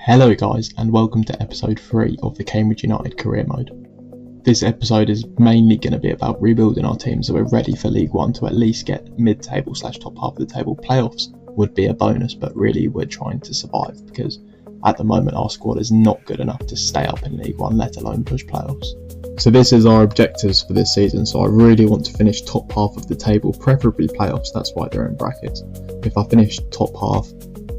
Hello guys, and welcome to episode 3 of the Cambridge United career mode. This episode is mainly going to be about rebuilding our team so we're ready for League 1 to at least get mid-table / top half of the table. Playoffs would be a bonus, but really we're trying to survive because at the moment our squad is not good enough to stay up in League 1, let alone push playoffs. So this is our objectives for this season, so I really want to finish top half of the table, preferably playoffs, that's why they're in brackets. If I finish top half,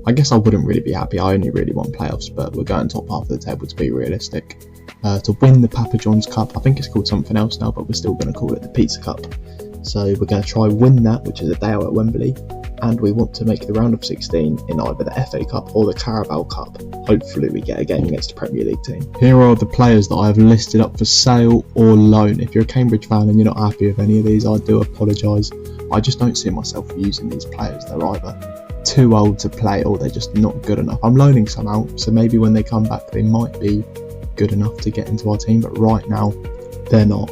I guess I wouldn't really be happy. I only really want playoffs, but we're going top half of the table to be realistic. To win the Papa John's Cup, I think it's called something else now, but we're still going to call it the Pizza Cup. So we're going to try win that, which is a day out at Wembley, and we want to make the round of 16 in either the FA Cup or the Carabao Cup. Hopefully we get a game against a Premier League team. Here are the players that I have listed up for sale or loan. If you're a Cambridge fan and you're not happy with any of these, I do apologise. I just don't see myself using these players. They're either too old to play or they're just not good enough. I'm loaning some out, so maybe when they come back they might be good enough to get into our team, but right now they're not.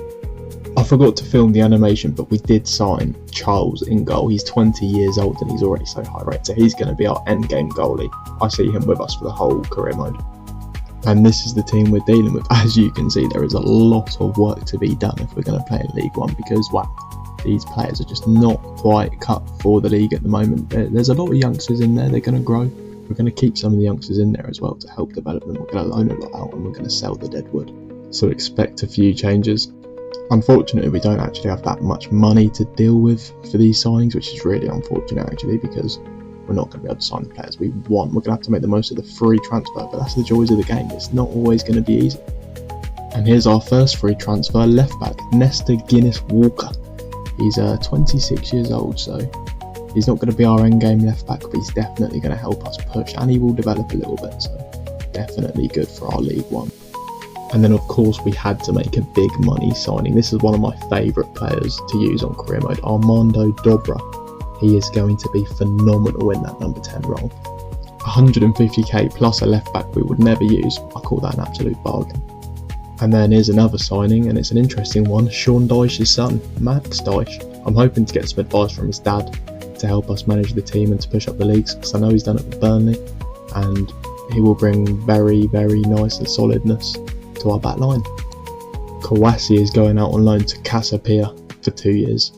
I forgot to film the animation, but we did sign Charles in goal. He's 20 years old and he's already so high rated, so he's going to be our end game goalie. I see him with us for the whole career mode. And this is the team we're dealing with. As you can see, there is a lot of work to be done if we're going to play in League 1 because, wow, these players are just not quite cut for the league at the moment. There's a lot of youngsters in there, they're going to grow. We're going to keep some of the youngsters in there as well to help develop them. We're going to loan a lot out and we're going to sell the dead wood. So expect a few changes. Unfortunately, we don't actually have that much money to deal with for these signings, which is really unfortunate actually, because we're not going to be able to sign the players we want. We're going to have to make the most of the free transfer, but that's the joys of the game. It's not always going to be easy. And here's our first free transfer, left back, Nestor Guinness Walker. He's 26 years old, so he's not going to be our end game left back, but he's definitely going to help us push, and he will develop a little bit, so definitely good for our League 1. And then of course we had to make a big money signing. This is one of my favourite players to use on career mode, Armando Dobra. He is going to be phenomenal in that number 10 role. 150k plus a left back we would never use. I call that an absolute bargain. And then here's another signing, and it's an interesting one, Sean Dyche's son, Max Dyche. I'm hoping to get some advice from his dad to help us manage the team and to push up the leagues, because I know he's done it with Burnley, and he will bring very, very nice and solidness to our back line. Kawasi is going out on loan to Casapia for 2 years.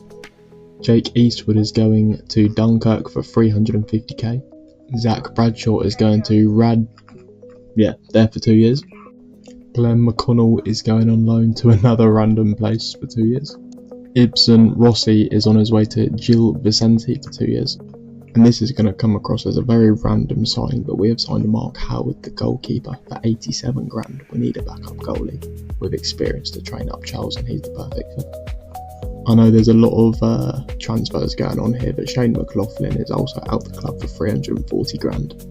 Jake Eastwood is going to Dunkirk for 350k. Zach Bradshaw is going to there for 2 years. Glenn McConnell is going on loan to another random place for 2 years. Ibsen Rossi is on his way to Gil Vicente for 2 years. And this is going to come across as a very random signing, but we have signed Mark Howard, the goalkeeper, for 87 grand. We need a backup goalie with experience to train up Charles, and he's the perfect fit. I know there's a lot of transfers going on here, but Shane McLaughlin is also out the club for 340 grand.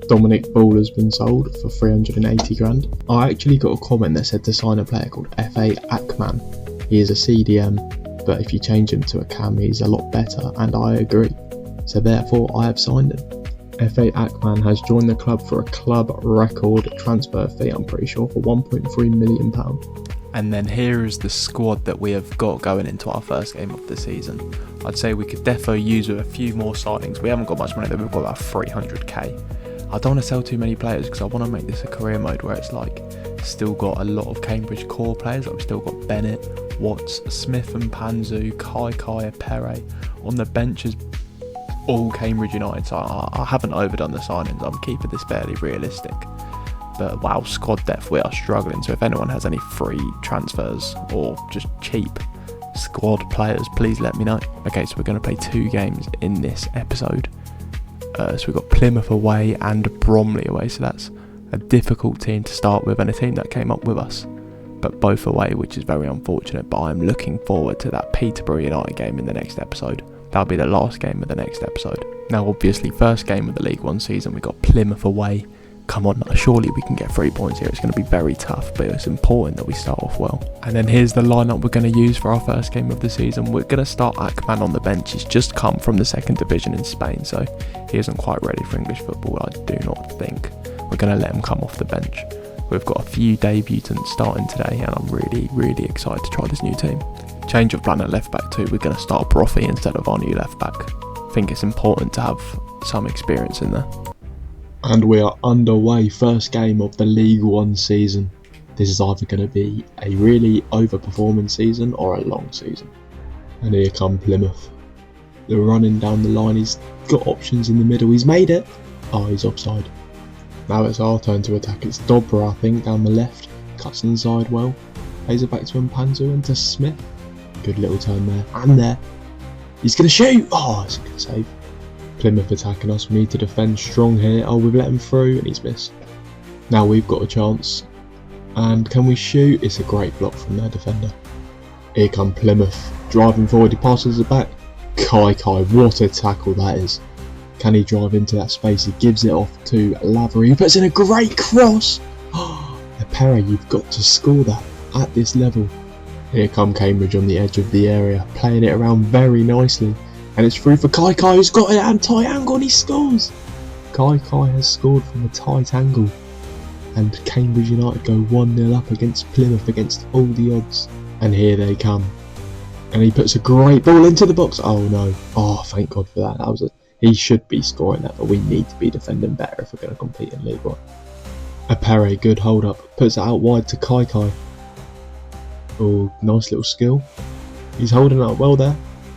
Dominic Ball has been sold for 380 grand. I actually got a comment that said to sign a player called F.A. Akman. He is a CDM, but if you change him to a cam, he's a lot better, and I agree. So therefore, I have signed him. F.A. Akman has joined the club for a club record transfer fee, I'm pretty sure, for £1.3 million. And then here is the squad that we have got going into our first game of the season. I'd say we could defo use with a few more signings. We haven't got much money, though. We've got about 300k. I don't want to sell too many players because I want to make this a career mode where it's like still got a lot of Cambridge core players. Like we've still got Bennett, Watts, Smith and Panzu, Kai, Pere. On the bench is all Cambridge United, so I haven't overdone the signings. I'm keeping this fairly realistic. But wow, squad depth, we are struggling. So if anyone has any free transfers or just cheap squad players, please let me know. Okay, so we're going to play 2 games in this episode. So we've got Plymouth away and Bromley away, so that's a difficult team to start with and a team that came up with us, but both away, which is very unfortunate. But I'm looking forward to that Peterborough United game in the next episode. That'll be the last game of the next episode. Now obviously first game of the League 1 season, we got Plymouth away. Come on, surely we can get 3 points here. It's going to be very tough, but it's important that we start off well. And then here's the lineup we're going to use for our first game of the season. We're going to start Akman on the bench. He's just come from the 2nd division in Spain, so he isn't quite ready for English football, I do not think. We're going to let him come off the bench. We've got a few debutants starting today, and I'm really, really excited to try this new team. Change of plan at left back too. We're going to start Brothy instead of our new left back. I think it's important to have some experience in there. And we are underway, first game of the League One season. This is either going to be a really overperforming season or a long season. And here come Plymouth. They're running down the line, he's got options in the middle, he's made it. Oh, he's offside. Now it's our turn to attack, it's Dobra I think down the left, cuts inside well, plays it back to Mpanzu and to Smith. Good little turn there, and there. He's going to shoot! Oh, it's a good save. Plymouth attacking us, we need to defend strong here. Oh, we've let him through and he's missed. Now we've got a chance. And can we shoot? It's a great block from their defender. Here come Plymouth. Driving forward, he passes it back. Kai, what a tackle that is. Can he drive into that space? He gives it off to Lavery, who puts in a great cross. Apera, you've got to score that at this level. Here come Cambridge on the edge of the area, playing it around very nicely. And it's through for Kai, who's got it at a tight angle and he scores. Kai has scored from a tight angle. And Cambridge United go 1-0 up against Plymouth against all the odds. And here they come. And he puts a great ball into the box. Oh no. Oh, thank God for that. He should be scoring that, but we need to be defending better if we're going to compete in League One. Apere, good hold up. Puts it out wide to Kai. Oh, nice little skill. He's holding it up well there.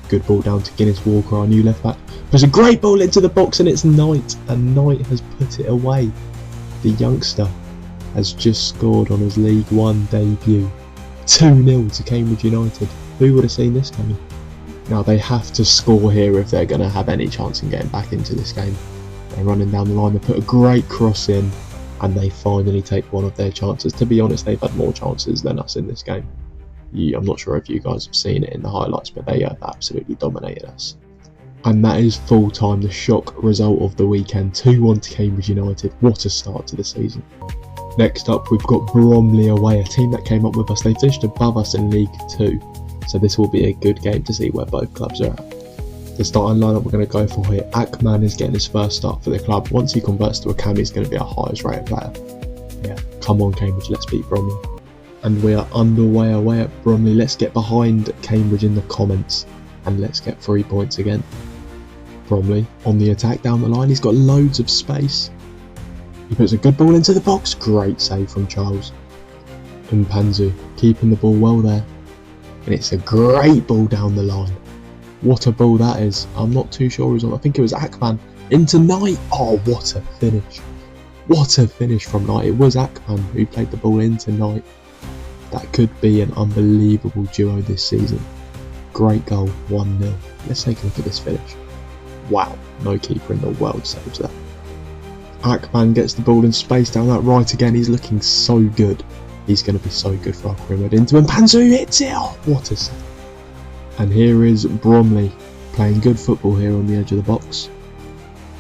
Good ball down to Guinness Walker, our new left back. Puts a great ball into the box and it's Knight. And Knight has put it away. The youngster has just scored on his League One debut. 2-0 to Cambridge United. Who would have seen this coming? Now they have to score here if they're going to have any chance in getting back into this game. They're running down the line, they put a great cross in and they finally take one of their chances. To be honest, they've had more chances than us in this game. I'm not sure if you guys have seen it in the highlights, but they have absolutely dominated us. And that is full time, the shock result of the weekend. 2-1 to Cambridge United. What a start to the season. Next up, we've got Bromley away, a team that came up with us. They finished above us in League 2, so this will be a good game to see where both clubs are at. The starting lineup we're going to go for here, Akman is getting his first start for the club. Once he converts to a cam, he's going to be our highest rated player. Yeah, come on Cambridge, let's beat Bromley. And we are underway away at Bromley. Let's get behind Cambridge in the comments and let's get 3 points again. Bromley on the attack down the line, he's got loads of space. He puts a good ball into the box, great save from Charles. Mpanzu keeping the ball well there. And it's a great ball down the line. What a ball that is. I'm not too sure who's on. I think it was Akman into Knight. Oh, what a finish. What a finish from Knight. It was Akman who played the ball into Knight. That could be an unbelievable duo this season. Great goal, 1-0. Let's take a look at this finish. Wow, no keeper in the world saves that. Akman gets the ball in space down that right again. He's looking so good. He's going to be so good for our career. Into Mpanzu, hits it. Oh, what a save. And here is Bromley playing good football here on the edge of the box.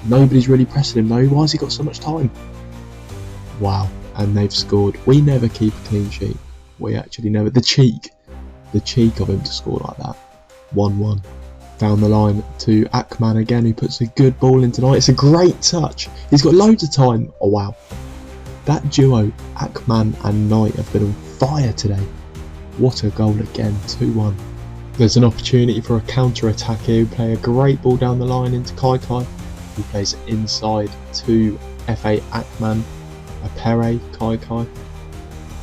Nobody's really pressing him though. Why has he got so much time? Wow, and they've scored. We never keep a clean sheet. We actually never. The cheek of him to score like that. 1-1. Down the line to Akman again, who puts a good ball into Knight. It's a great touch. He's got loads of time. Oh wow. That duo, Akman and Knight, have been on fire today. What a goal again, 2-1. There's an opportunity for a counter-attack here. We play a great ball down the line into Kai. He plays it inside to F.A. Akman. Apere, Kai.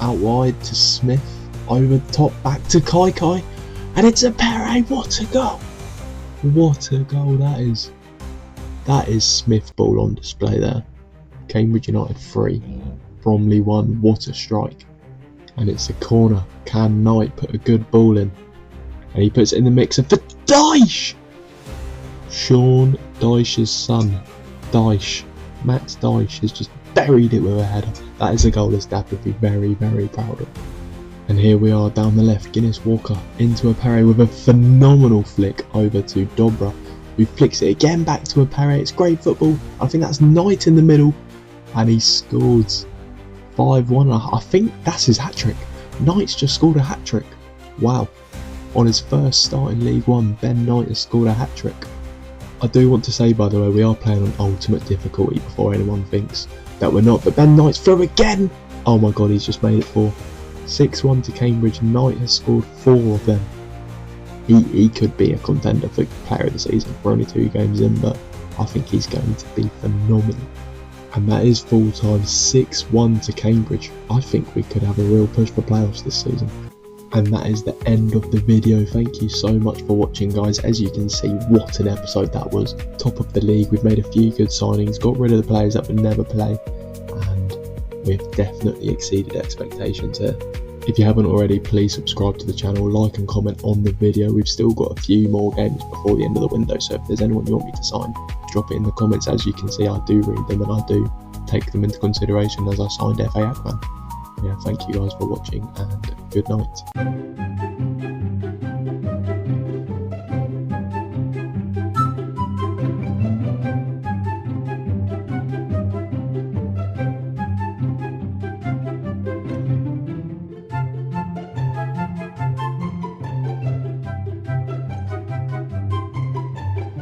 Out wide to Smith. Over the top, back to Kai. And it's Apere. What a goal. What a goal that is. That is Smith ball on display there. Cambridge United 3. Bromley 1. What a strike. And it's a corner. Can Knight put a good ball in? And he puts it in the mixer for Dyche! Sean Dyche's son. Max Dyche has just buried it with a header. That is a goal his dad would be very, very proud of. And here we are down the left. Guinness Walker into Apere with a phenomenal flick over to Dobra, who flicks it again back to Apere. It's great football. I think that's Knight in the middle. And he scores 5-1. I think that's his hat-trick. Knight's just scored a hat-trick. Wow. On his first start in League One, Ben Knight has scored a hat-trick. I do want to say, by the way, we are playing on ultimate difficulty before anyone thinks that we're not. But Ben Knight's through again. Oh my god, he's just made it 4. 6-1 to Cambridge. Knight has scored 4 of them. He could be a contender for player of the season. We're only 2 games in, but I think he's going to be phenomenal. And that is full time 6-1 to Cambridge. I think we could have a real push for playoffs this season. And that is the end of the video. Thank you so much for watching, guys. As you can see, what an episode that was. Top of the league, we've made a few good signings, got rid of the players that would never play, and we've definitely exceeded expectations here. If you haven't already, please subscribe to the channel, like and comment on the video. We've still got a few more games before the end of the window, so if there's anyone you want me to sign, drop it in the comments. As you can see, I do read them and I do take them into consideration as I signed FA Ackman. Yeah, thank you guys for watching and good night.